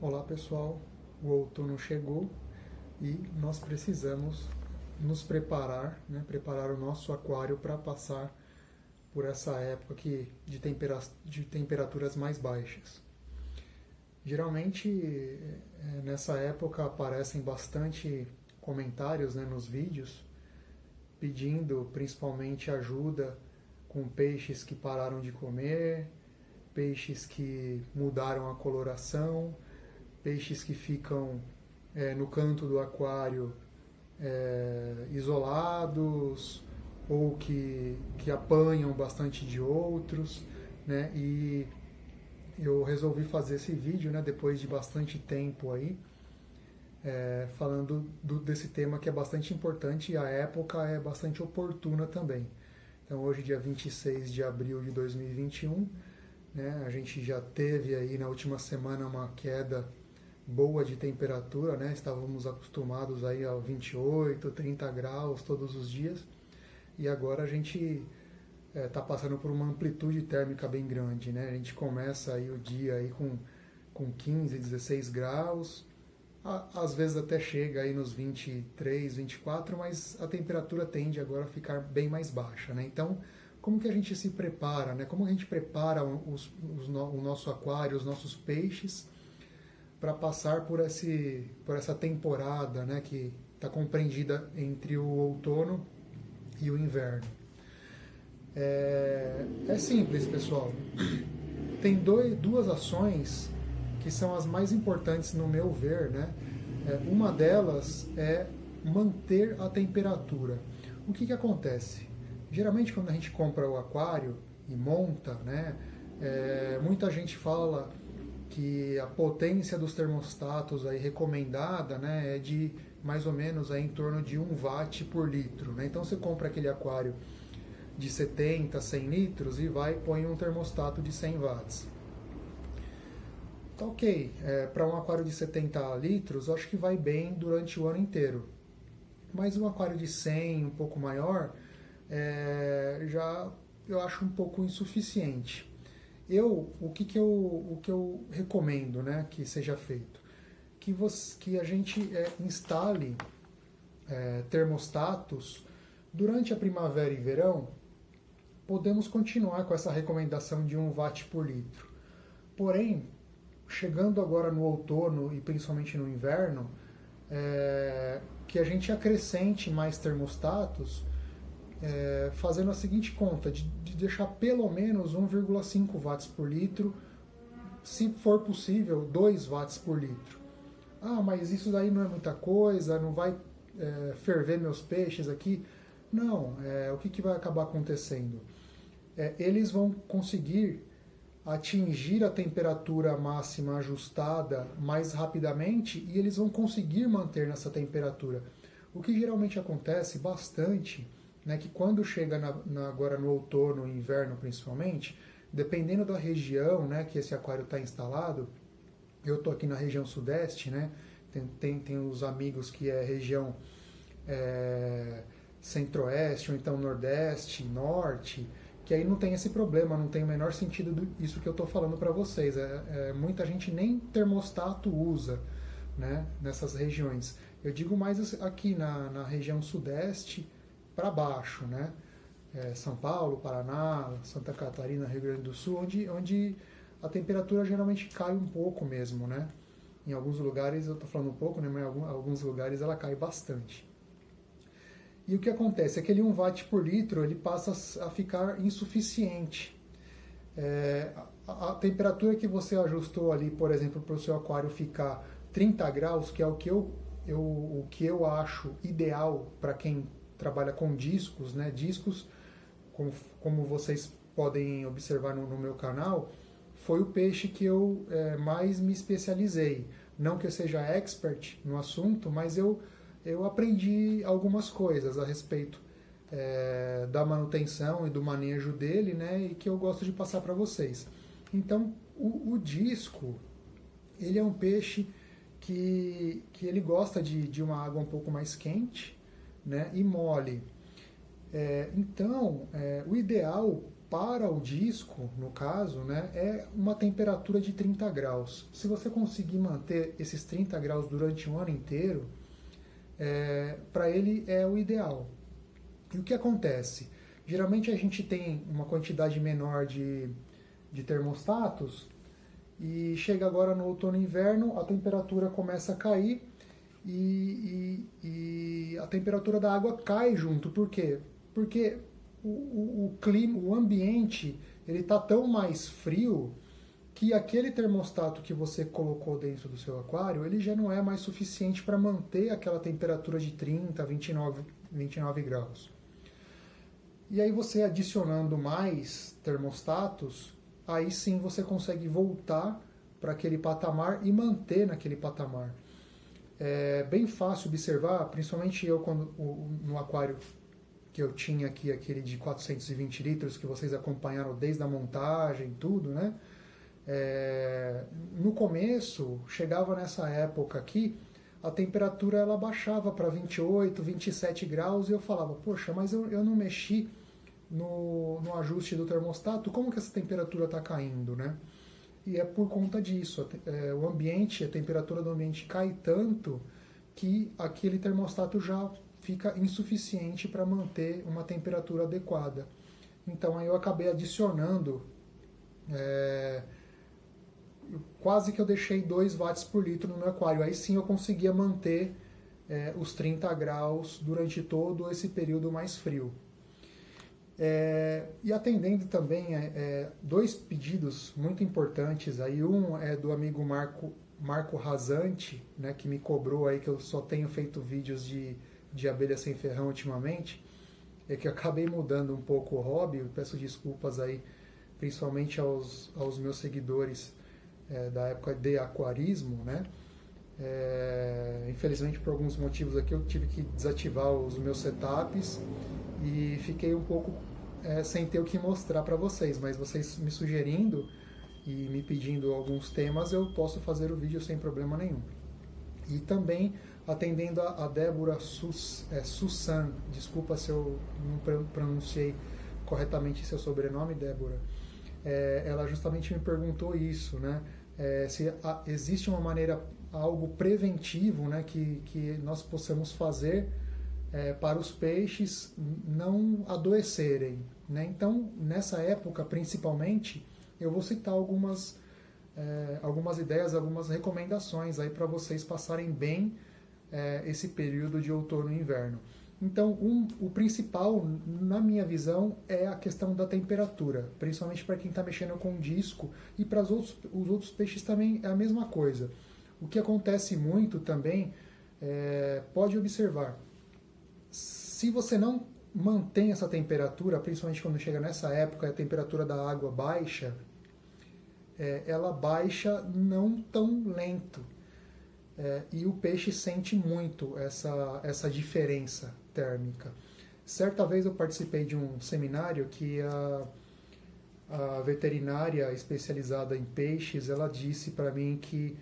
Olá pessoal, o outono chegou e nós precisamos nos preparar, né, preparar o nosso aquário para passar por essa época de temperaturas mais baixas. Geralmente nessa época aparecem bastante comentários, né, nos vídeos pedindo principalmente ajuda com peixes que pararam de comer, peixes que mudaram a coloração, peixes que ficam no canto do aquário isolados ou que apanham bastante de outros, né? E eu resolvi fazer esse vídeo, né, depois de bastante tempo aí, falando desse tema que é bastante importante e a época é bastante oportuna também. Então hoje, dia 26 de abril de 2021, né, a gente já teve aí na última semana uma queda boa de temperatura, né? Estávamos acostumados aí a 28, 30 graus todos os dias e agora a gente está passando por uma amplitude térmica bem grande, né? A gente começa aí o dia aí com 15, 16 graus, às vezes até chega aí nos 23, 24, mas a temperatura tende agora a ficar bem mais baixa, né? Então, como que a gente se prepara, né? Como a gente prepara o nosso aquário, os nossos peixes para passar por essa temporada, né, que está compreendida entre o outono e o inverno. É simples, pessoal. Tem duas ações que são as mais importantes no meu ver, né? Uma delas é manter a temperatura. O que acontece? Geralmente quando a gente compra o aquário e monta, né, muita gente fala que a potência dos termostatos aí recomendada, né, é de mais ou menos aí em torno de 1 watt por litro, né? Então você compra aquele aquário de 70, 100 litros e põe um termostato de 100 watts. Tá ok, para um aquário de 70 litros eu acho que vai bem durante o ano inteiro. Mas um aquário de 100, um pouco maior, já eu acho um pouco insuficiente. O que eu recomendo, né, que seja feito? Que a gente instale termostatos durante a primavera e verão. Podemos continuar com essa recomendação de 1 watt por litro. Porém, chegando agora no outono e principalmente no inverno, que a gente acrescente mais termostatos, fazendo a seguinte conta, de deixar pelo menos 1,5 watts por litro, se for possível 2 watts por litro. Ah, mas isso daí não é muita coisa, não vai ferver meus peixes aqui. Não, o que vai acabar acontecendo? Eles vão conseguir atingir a temperatura máxima ajustada mais rapidamente e eles vão conseguir manter nessa temperatura. O que geralmente acontece bastante, né, que quando chega agora no outono e inverno principalmente, dependendo da região, né, que esse aquário está instalado, eu estou aqui na região sudeste, né, tem os amigos que é região centro-oeste ou então nordeste, norte, que aí não tem esse problema, não tem o menor sentido isso que eu estou falando para vocês. Muita gente nem termostato usa, né, nessas regiões. Eu digo mais aqui na região sudeste para baixo, né? São Paulo, Paraná, Santa Catarina, Rio Grande do Sul, onde a temperatura geralmente cai um pouco mesmo, né? Em alguns lugares, eu estou falando um pouco, né, mas em alguns lugares ela cai bastante. E o que acontece? Aquele 1 watt por litro ele passa a ficar insuficiente. A temperatura que você ajustou ali, por exemplo, para o seu aquário ficar 30 graus, que é o que eu acho ideal para quem trabalha com discos, né? Discos, como vocês podem observar no meu canal, foi o peixe que eu mais me especializei. Não que eu seja expert no assunto, mas eu aprendi algumas coisas a respeito da manutenção e do manejo dele, né, e que eu gosto de passar para vocês. Então, o disco, ele é um peixe que ele gosta de uma água um pouco mais quente, né, e mole. Então, o ideal para o disco, no caso, né, é uma temperatura de 30 graus. Se você conseguir manter esses 30 graus durante um ano inteiro, para ele é o ideal. E o que acontece? Geralmente a gente tem uma quantidade menor de termostatos e chega agora no outono e inverno, a temperatura começa a cair e a temperatura da água cai junto. Por quê? Porque o clima, o ambiente, ele está tão mais frio que aquele termostato que você colocou dentro do seu aquário, ele já não é mais suficiente para manter aquela temperatura de 30, 29 graus. E aí você adicionando mais termostatos, aí sim você consegue voltar para aquele patamar e manter naquele patamar. É bem fácil observar, principalmente eu quando no aquário que eu tinha aqui, aquele de 420 litros, que vocês acompanharam desde a montagem, tudo, né? No começo, chegava nessa época aqui, a temperatura ela baixava para 28, 27 graus e eu falava, poxa, mas eu não mexi no ajuste do termostato, como que essa temperatura está caindo, né? E é por conta disso, o ambiente, a temperatura do ambiente cai tanto que aquele termostato já fica insuficiente para manter uma temperatura adequada. Então aí eu acabei adicionando, quase que eu deixei 2 watts por litro no meu aquário. Aí sim eu conseguia manter os 30 graus durante todo esse período mais frio. E atendendo também 2 pedidos muito importantes. Aí um é do amigo Marco Rasante, né, que me cobrou aí que eu só tenho feito vídeos de abelha sem ferrão ultimamente, é que eu acabei mudando um pouco o hobby. Eu peço desculpas aí, principalmente aos meus seguidores da época de aquarismo, né? Infelizmente, por alguns motivos aqui, eu tive que desativar os meus setups e fiquei um pouco sem ter o que mostrar para vocês, mas vocês me sugerindo e me pedindo alguns temas, eu posso fazer o vídeo sem problema nenhum. E também atendendo a Débora Sussan, desculpa se eu não pronunciei corretamente seu sobrenome, Débora. Ela justamente me perguntou isso, né? Se existe uma maneira, algo preventivo, né, que nós possamos fazer para os peixes não adoecerem, né? Então, nessa época, principalmente, eu vou citar algumas ideias, algumas recomendações aí para vocês passarem bem esse período de outono e inverno. Então, o principal, na minha visão, é a questão da temperatura, principalmente para quem está mexendo com disco, e para os outros peixes também é a mesma coisa. O que acontece muito também, pode observar, se você não mantém essa temperatura, principalmente quando chega nessa época, a temperatura da água baixa, ela baixa não tão lento. E o peixe sente muito essa diferença térmica. Certa vez eu participei de um seminário que a veterinária especializada em peixes, ela disse para mim que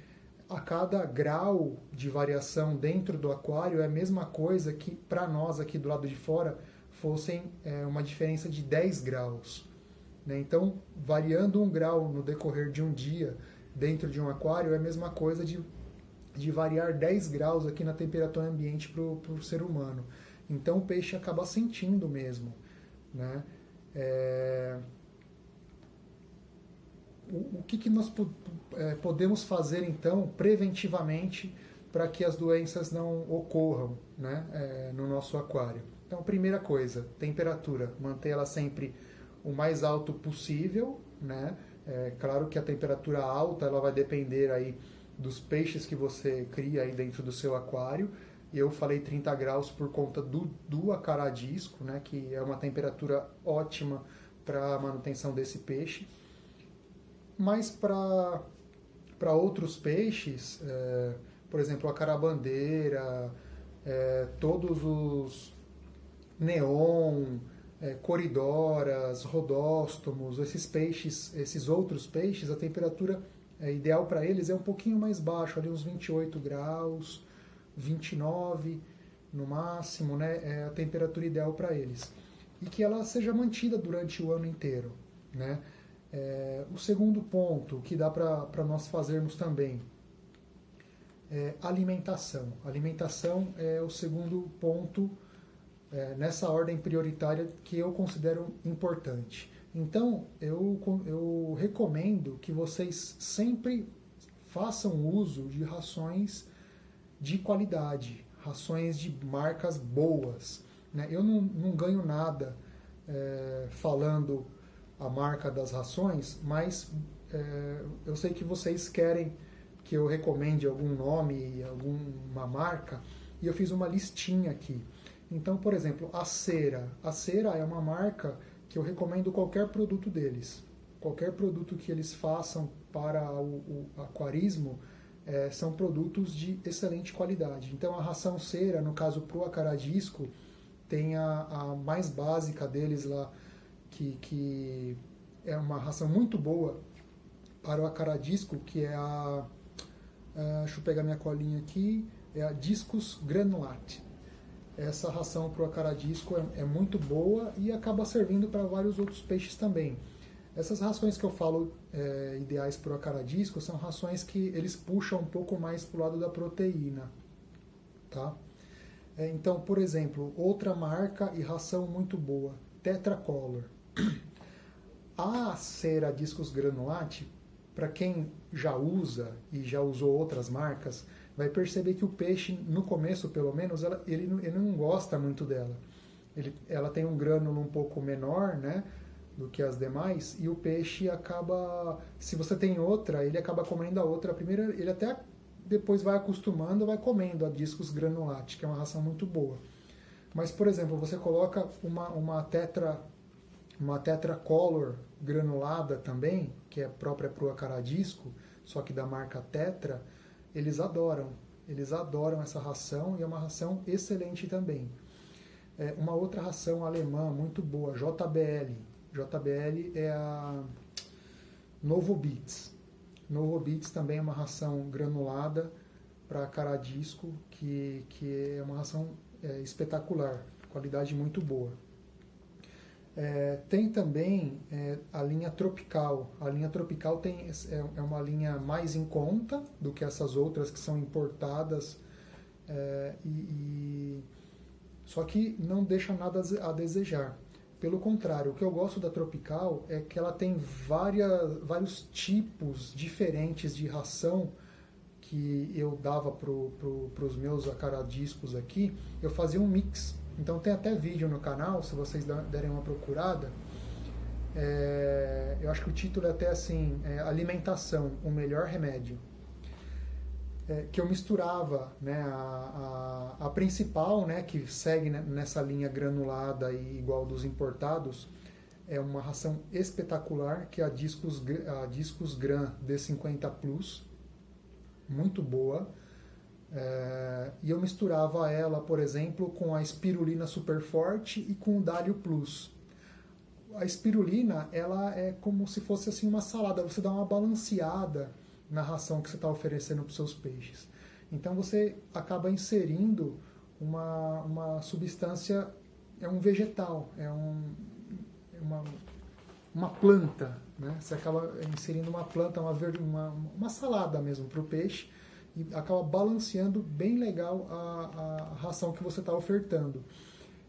a cada grau de variação dentro do aquário é a mesma coisa que para nós aqui do lado de fora fossem uma diferença de 10 graus. Né? Então, variando 1 grau no decorrer de um dia dentro de um aquário é a mesma coisa de variar 10 graus aqui na temperatura ambiente para o ser humano. Então o peixe acaba sentindo mesmo. Né? O que nós podemos fazer então preventivamente para que as doenças não ocorram, né, no nosso aquário? Então, primeira coisa, temperatura, manter ela sempre o mais alto possível. Né? Claro que a temperatura alta ela vai depender aí dos peixes que você cria aí dentro do seu aquário. Eu falei 30 graus por conta do acaradisco, né, que é uma temperatura ótima para a manutenção desse peixe. Mas para outros peixes, por exemplo, a carabandeira, todos os neon, coridoras, rodóstomos, esses outros peixes, a temperatura ideal para eles é um pouquinho mais baixo, ali uns 28 graus, 29 no máximo, né? É a temperatura ideal para eles. e que ela seja mantida durante o ano inteiro, né? O segundo ponto que dá para nós fazermos também é alimentação. Alimentação é o segundo ponto nessa ordem prioritária que eu considero importante. Então, eu recomendo que vocês sempre façam uso de rações de qualidade, rações de marcas boas, né? Eu não ganho nada falando a marca das rações, mas eu sei que vocês querem que eu recomende algum nome, alguma marca, e eu fiz uma listinha aqui. Então, por exemplo, a Cera. A Cera é uma marca que eu recomendo qualquer produto deles. Qualquer produto que eles façam para o aquarismo são produtos de excelente qualidade. Então, a ração Cera, no caso pro acaradisco, tem a mais básica deles lá, que é uma ração muito boa para o acaradisco, que é deixa eu pegar minha colinha aqui, é a Discus granulate. Essa ração para o acaradisco é muito boa e acaba servindo para vários outros peixes também. Essas rações que eu falo ideais para o acaradisco são rações que eles puxam um pouco mais para o lado da proteína, tá? Então, por exemplo, outra marca e ração muito boa, Tetracolor. A Cera Discus granulate, para quem já usa e já usou outras marcas, vai perceber que o peixe, no começo pelo menos, ele não gosta muito dela. Ela tem um grânulo um pouco menor, né, do que as demais, e o peixe acaba, se você tem outra, ele acaba comendo a outra. A primeira, ele até depois vai acostumando, vai comendo a Discus granulate, que é uma ração muito boa. Mas, por exemplo, você coloca uma Tetracolor granulada também, que é própria para o acaradisco, só que da marca Tetra, eles adoram essa ração e é uma ração excelente também. Uma outra ração alemã muito boa, JBL. JBL é a Novobits. Novobits também é uma ração granulada para acaradisco, que é uma ração espetacular, qualidade muito boa. Tem também a linha Tropical. A linha Tropical é uma linha mais em conta do que essas outras que são importadas, só que não deixa nada a desejar. Pelo contrário, o que eu gosto da Tropical é que ela tem vários tipos diferentes de ração que eu dava para os meus acaradiscos aqui. Eu fazia um mix. Então tem até vídeo no canal, se vocês derem uma procurada. Eu acho que o título é até assim, Alimentação, o melhor remédio. Que eu misturava, né, a principal, né, que segue nessa linha granulada e igual dos importados, é uma ração espetacular, que é a Discus Gran D50 Plus, muito boa. E eu misturava ela, por exemplo, com a espirulina super forte e com o Dálio Plus. A espirulina, ela é como se fosse assim uma salada, você dá uma balanceada na ração que você está oferecendo para os seus peixes. Então você acaba inserindo uma substância, é um vegetal, uma planta, né? Você acaba inserindo uma planta, uma salada mesmo para o peixe, e acaba balanceando bem legal a ração que você está ofertando.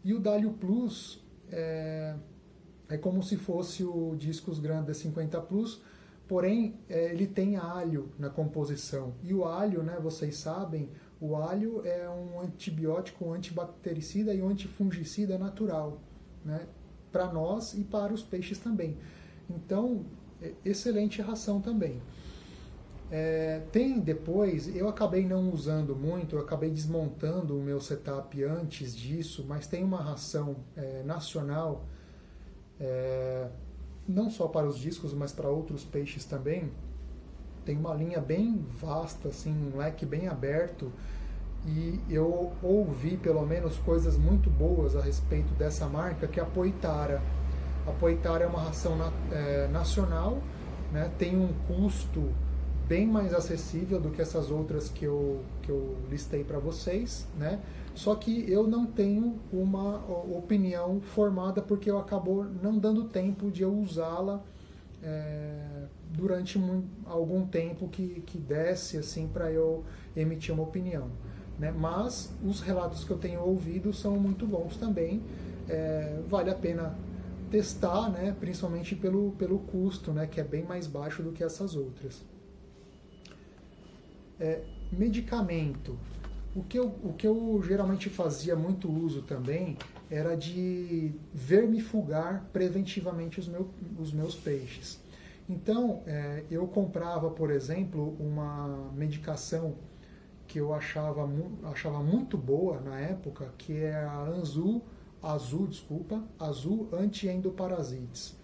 E o Dálio Plus é como se fosse o Discus Gran D50 Plus, porém ele tem alho na composição. E o alho, né, vocês sabem, o alho é um antibiótico, um antibactericida e um antifungicida natural, né, para nós e para os peixes também. Então, excelente ração também. Tem depois, eu acabei não usando muito, eu acabei desmontando o meu setup antes disso, mas tem uma ração nacional, não só para os discos, mas para outros peixes também. Tem uma linha bem vasta, assim, um leque bem aberto, e eu ouvi pelo menos coisas muito boas a respeito dessa marca, que é a Poitara. A Poitara é uma ração nacional, né, tem um custo bem mais acessível do que essas outras que eu listei para vocês, né? Só que eu não tenho uma opinião formada porque eu acabo não dando tempo de eu usá-la durante algum tempo que desse assim para eu emitir uma opinião, né? Mas os relatos que eu tenho ouvido são muito bons também. Vale a pena testar, né? Principalmente pelo custo, né? Que é bem mais baixo do que essas outras. Medicamento. O que eu geralmente fazia muito uso também era de vermifugar preventivamente os meus peixes. Então, eu comprava, por exemplo, uma medicação que eu achava muito boa na época, que é a Azul Anti-Endoparasites.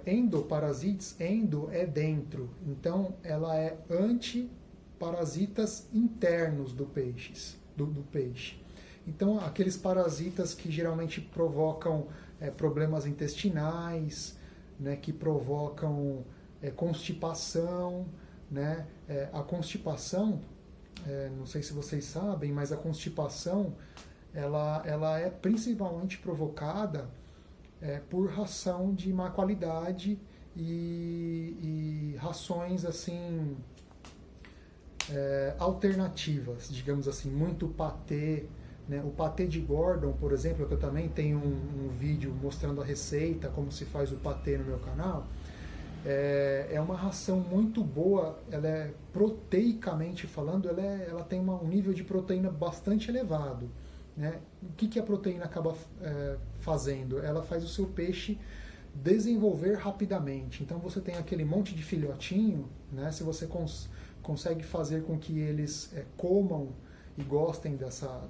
Endoparasites, endo é dentro, então ela é anti-parasitas internos do peixe. Então, aqueles parasitas que geralmente provocam problemas intestinais, né, que provocam constipação, né? A constipação, não sei se vocês sabem, mas a constipação ela é principalmente provocada por ração de má qualidade e rações assim alternativas, digamos assim, muito patê, né? O patê de Gordon, por exemplo, que eu também tenho um vídeo mostrando a receita, como se faz o patê no meu canal, é uma ração muito boa, ela é proteicamente falando, ela tem um nível de proteína bastante elevado, né? O que a proteína acaba fazendo? Ela faz o seu peixe desenvolver rapidamente. Então você tem aquele monte de filhotinho, né? Se você consegue fazer com que eles comam e gostem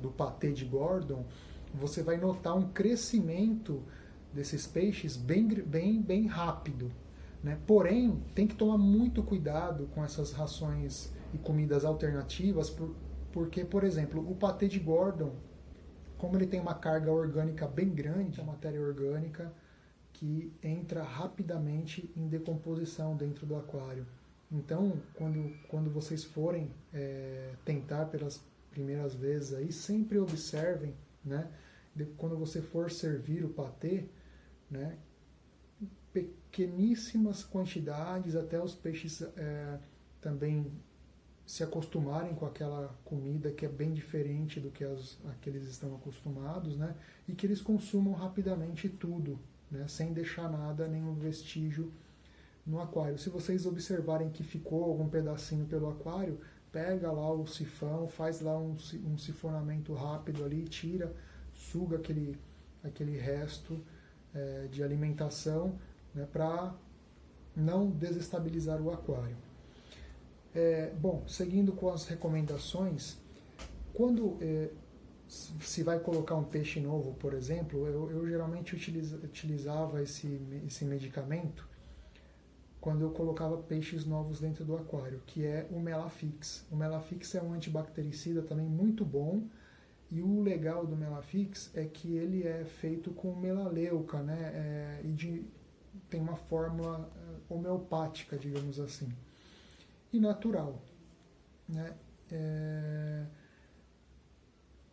do patê de Gordon, você vai notar um crescimento desses peixes bem rápido, né? Porém, tem que tomar muito cuidado com essas rações e comidas alternativas, porque, por exemplo, o patê de Gordon, como ele tem uma carga orgânica bem grande, a matéria orgânica que entra rapidamente em decomposição dentro do aquário. Então, quando vocês forem tentar pelas primeiras vezes, aí, sempre observem, né, quando você for servir o patê, né, pequeníssimas quantidades, até os peixes também se acostumarem com aquela comida que é bem diferente do que eles estão acostumados, né, e que eles consumam rapidamente tudo, né, sem deixar nada, nenhum vestígio no aquário. Se vocês observarem que ficou algum pedacinho pelo aquário, pega lá o sifão, faz lá um sifonamento rápido ali, tira, suga aquele resto de alimentação, né, para não desestabilizar o aquário. Bom, seguindo com as recomendações, quando se vai colocar um peixe novo, por exemplo, eu geralmente utilizava esse medicamento quando eu colocava peixes novos dentro do aquário, que é o Melafix. O Melafix é um antibactericida também muito bom, e o legal do Melafix é que ele é feito com melaleuca, né? Tem uma fórmula homeopática, digamos assim, e natural, né?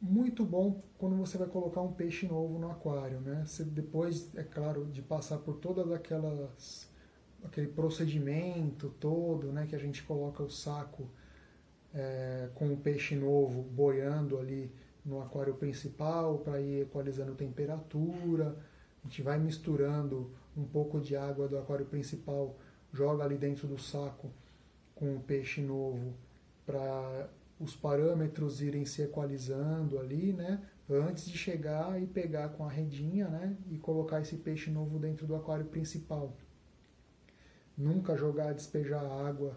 Muito bom quando você vai colocar um peixe novo no aquário, né? Você, depois, é claro, de passar por todas aquele procedimento todo, né, que a gente coloca o saco com o peixe novo boiando ali no aquário principal para ir equalizando temperatura. A gente vai misturando um pouco de água do aquário principal, joga ali dentro do saco com o peixe novo para os parâmetros irem se equalizando ali, né, antes de chegar e pegar com a redinha, né, e colocar esse peixe novo dentro do aquário principal. Nunca despejar a água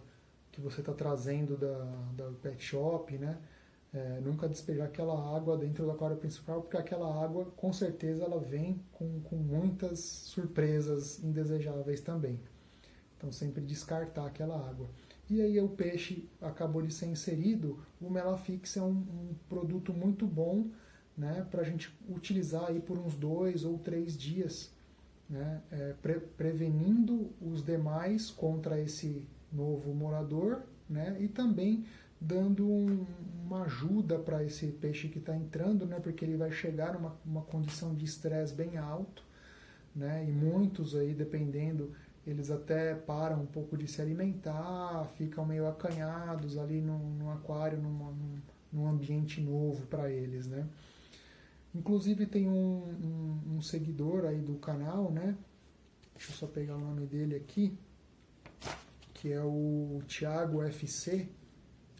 que você está trazendo da pet shop, né? Nunca despejar aquela água dentro do aquário principal, porque aquela água, com certeza, ela vem com muitas surpresas indesejáveis também. Então, sempre descartar aquela água. E aí o peixe acabou de ser inserido, o Melafix é um produto muito bom, né, para a gente utilizar aí por uns 2 ou 3 dias, né, prevenindo os demais contra esse novo morador, né? E também dando uma ajuda para esse peixe que está entrando, né? Porque ele vai chegar numa uma condição de estresse bem alto, né? E muitos aí, dependendo, eles até param um pouco de se alimentar, ficam meio acanhados ali no aquário, num ambiente novo para eles, né? Inclusive tem um seguidor aí do canal, né? Deixa eu só pegar o nome dele aqui, que é o Thiago FC,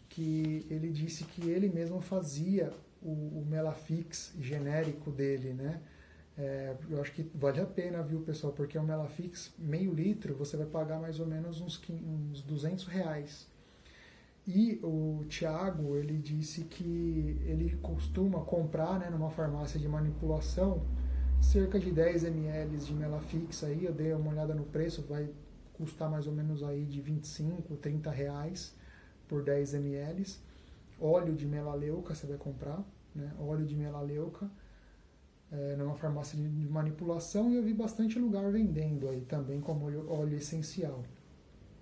que ele disse que ele mesmo fazia o Melafix genérico dele, né? Eu acho que vale a pena, viu, pessoal? Porque o Melafix, meio litro, você vai pagar mais ou menos uns R$ 200. E o Thiago, ele disse que ele costuma comprar, né, numa farmácia de manipulação cerca de 10 ml de Melafix aí, eu dei uma olhada no preço, vai custar mais ou menos aí de 25, R$ 30 por 10 ml. Óleo de melaleuca você vai comprar, né? Óleo de melaleuca numa farmácia de manipulação, e eu vi bastante lugar vendendo aí também como óleo essencial.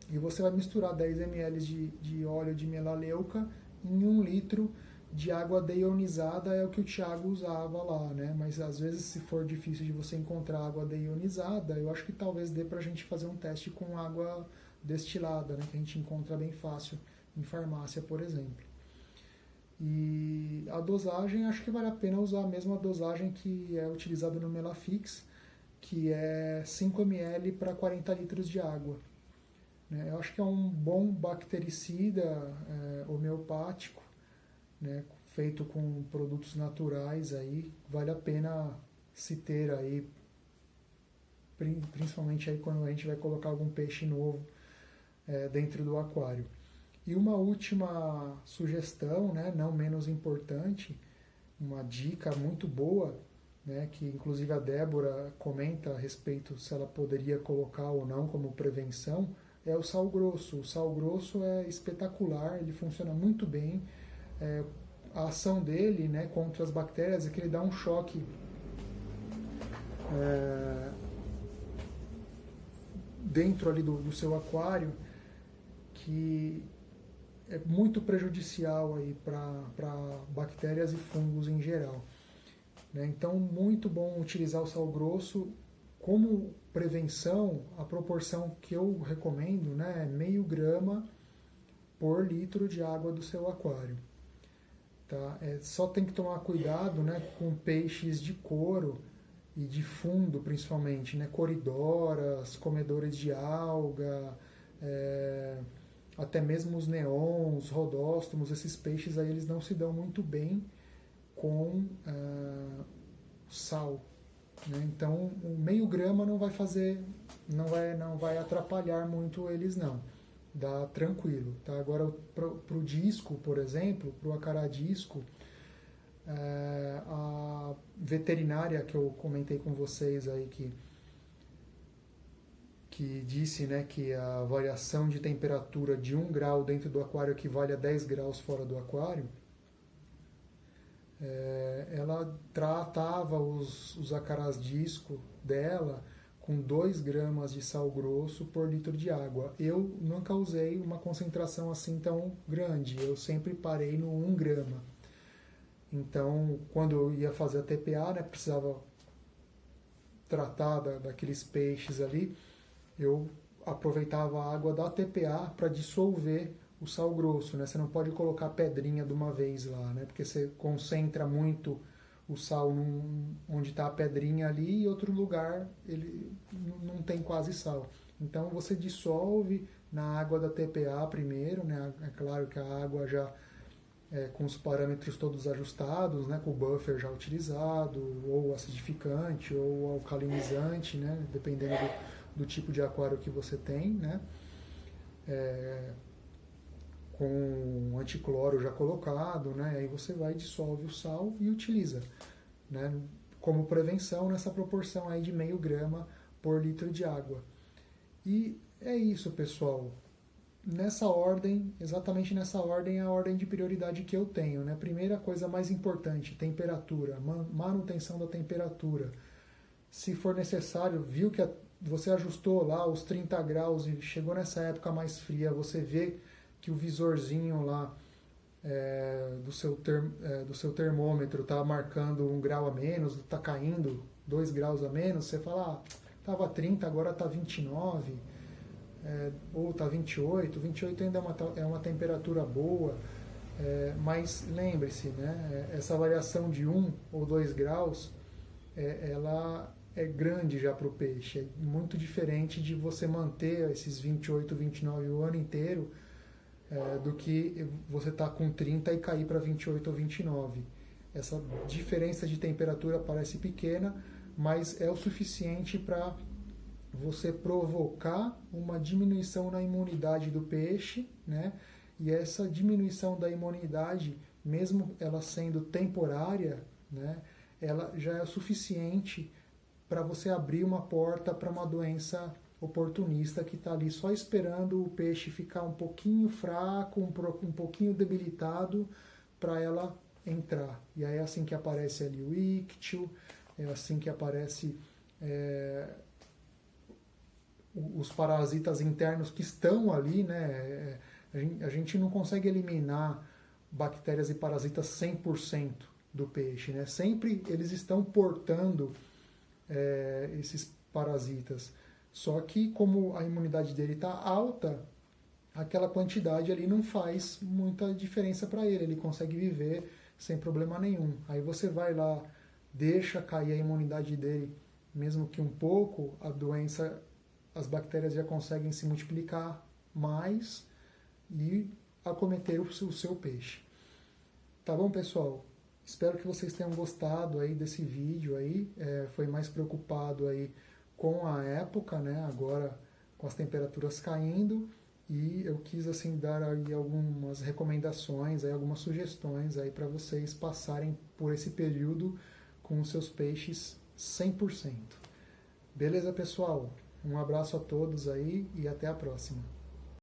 E você vai misturar 10 ml de óleo de melaleuca em 1 litro de água deionizada, é o que o Thiago usava lá, né? Mas às vezes, se for difícil de você encontrar água deionizada, eu acho que talvez dê pra gente fazer um teste com água destilada, né? Que a gente encontra bem fácil em farmácia, por exemplo. E a dosagem, acho que vale a pena usar a mesma dosagem que é utilizada no Melafix, que é 5 ml para 40 litros de água. Eu acho que é um bom bactericida homeopático, né, feito com produtos naturais, aí vale a pena se ter aí, principalmente aí quando a gente vai colocar algum peixe novo dentro do aquário. E uma última sugestão, né, não menos importante, uma dica muito boa, né, que inclusive a Débora comenta a respeito se ela poderia colocar ou não como prevenção, é o sal grosso. O sal grosso é espetacular, ele funciona muito bem. A ação dele, né, contra as bactérias é que ele dá um choque dentro ali do seu aquário, que é muito prejudicial aí para bactérias e fungos em geral, né? Então, muito bom utilizar o sal grosso. Como prevenção, a proporção que eu recomendo, né, é meio grama por litro de água do seu aquário. Tá? Só tem que tomar cuidado, né, com peixes de couro e de fundo, principalmente, né, coridoras, comedores de alga, até mesmo os neons, rodóstomos, esses peixes aí eles não se dão muito bem com sal. Então, o meio grama não vai fazer, não vai atrapalhar muito eles não. Dá tranquilo, tá? Agora, para o disco, por exemplo, para o acará disco, a veterinária que eu comentei com vocês aí que disse, né, que a variação de temperatura de 1 grau dentro do aquário equivale a 10 graus fora do aquário, ela tratava os acarás disco dela com 2 gramas de sal grosso por litro de água. Eu nunca usei uma concentração assim tão grande, eu sempre parei no 1 grama. Então, quando eu ia fazer a TPA, né, precisava tratar daqueles peixes ali, eu aproveitava a água da TPA para dissolver o sal grosso, né? Você não pode colocar pedrinha de uma vez lá, né? Porque você concentra muito o sal onde está a pedrinha ali, e outro lugar ele não tem quase sal. Então você dissolve na água da TPA primeiro, né? É claro que a água já com os parâmetros todos ajustados, né? Com o buffer já utilizado, ou acidificante, ou alcalinizante, né? Dependendo do tipo de aquário que você tem, né? Com anticloro já colocado, né? Aí você vai, dissolve o sal e utiliza, né? Como prevenção nessa proporção aí de meio grama por litro de água. E é isso, pessoal. Nessa ordem, exatamente nessa ordem, é a ordem de prioridade que eu tenho, né? Primeira coisa mais importante, temperatura, manutenção da temperatura. Se for necessário, viu que você ajustou lá os 30 graus e chegou nessa época mais fria, você vê que o visorzinho lá do seu termômetro está marcando 1 grau a menos, está caindo 2 graus a menos, você fala, estava 30, agora está 29, ou está 28, 28 ainda é uma temperatura boa, mas lembre-se, né, essa variação de 1 ou 2 graus, ela é grande já para o peixe, é muito diferente de você manter esses 28, 29 o ano inteiro, do que você tá com 30 e cair para 28 ou 29. Essa diferença de temperatura parece pequena, mas é o suficiente para você provocar uma diminuição na imunidade do peixe, né? E essa diminuição da imunidade, mesmo ela sendo temporária, né, ela já é o suficiente para você abrir uma porta para uma doença oportunista que está ali só esperando o peixe ficar um pouquinho fraco, um pouquinho debilitado para ela entrar. E aí é assim que aparece ali o ictio, é assim que aparece os parasitas internos que estão ali, né? A gente não consegue eliminar bactérias e parasitas 100% do peixe, né? Sempre eles estão portando esses parasitas. Só que como a imunidade dele está alta, aquela quantidade ali não faz muita diferença para ele. Ele consegue viver sem problema nenhum. Aí você vai lá, deixa cair a imunidade dele, mesmo que um pouco, a doença, as bactérias já conseguem se multiplicar mais e acometer o seu peixe. Tá bom, pessoal? Espero que vocês tenham gostado aí desse vídeo aí. Foi mais preocupado aí com a época, né? Agora com as temperaturas caindo, e eu quis assim dar aí algumas recomendações, aí algumas sugestões aí para vocês passarem por esse período com os seus peixes 100%. Beleza, pessoal? Um abraço a todos aí e até a próxima.